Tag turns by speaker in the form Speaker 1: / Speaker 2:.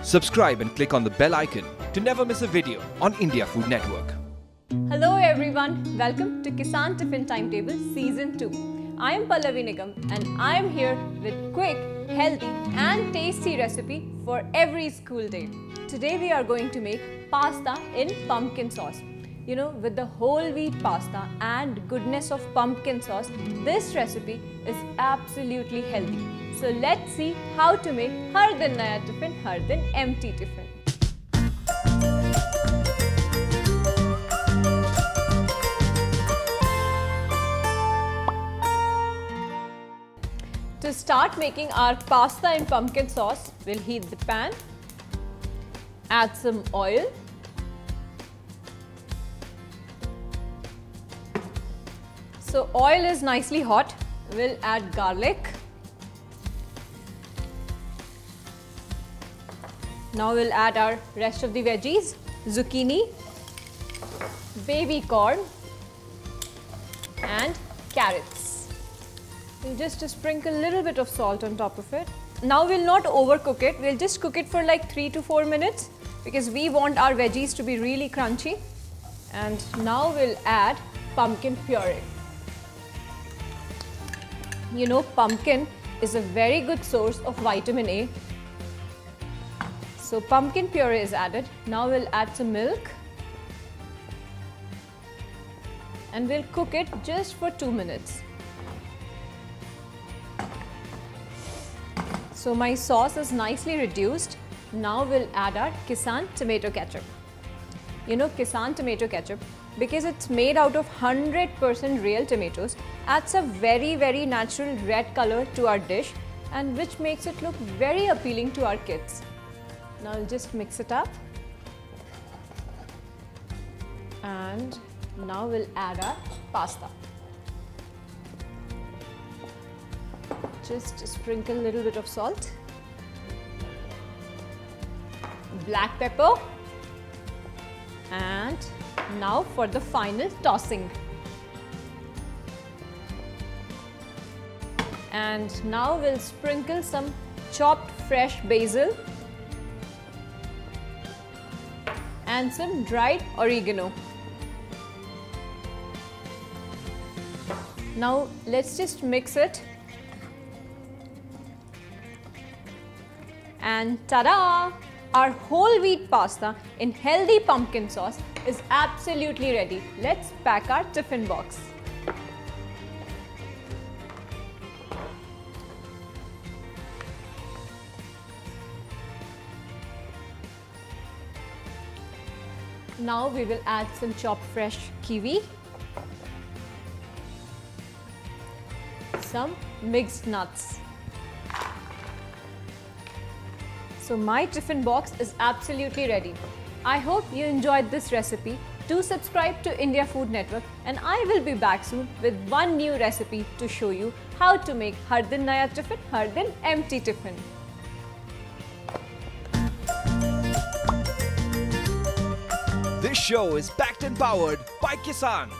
Speaker 1: Subscribe and click on the bell icon to never miss a video on India Food Network.
Speaker 2: Hello everyone, welcome to Kissan Tiffin Timetable Season 2. I am Pallavi Nigam and I am here with quick, healthy and tasty recipe for every school day. Today we are going to make pasta in pumpkin sauce. You know, with the whole wheat pasta and goodness of pumpkin sauce, this recipe is absolutely healthy. So let's see how to make har din naya tiffin, har din empty tiffin. To start making our pasta in pumpkin sauce, we'll heat the pan, add some oil, so oil is nicely hot, we'll add garlic. Now we'll add our rest of the veggies, zucchini, baby corn and carrots. We'll just sprinkle a little bit of salt on top of it. Now we'll not overcook it, we'll just cook it for like 3 to 4 minutes because we want our veggies to be really crunchy. And now we'll add pumpkin puree. You know, pumpkin is a very good source of vitamin A. So pumpkin puree is added. Now we'll add some milk and we'll cook it just for 2 minutes. So my sauce is nicely reduced. Now we'll add our Kissan tomato ketchup. You know, Kissan tomato ketchup, because it's made out of 100% real tomatoes, adds a very natural red color to our dish and which makes it look very appealing to our kids. Now I'll just mix it up and now we'll add our pasta. Just sprinkle a little bit of salt, black pepper, and now for the final tossing. And now we'll sprinkle some chopped fresh basil and some dried oregano. Now let's just mix it. And ta-da! Our whole wheat pasta in healthy pumpkin sauce is absolutely ready. Let's pack our tiffin box. Now we will add some chopped fresh kiwi, some mixed nuts. So my tiffin box is absolutely ready. I hope you enjoyed this recipe. Do subscribe to India Food Network and I will be back soon with one new recipe to show you how to make har din naya tiffin, har din empty tiffin.
Speaker 1: This show is backed and powered by Kissan.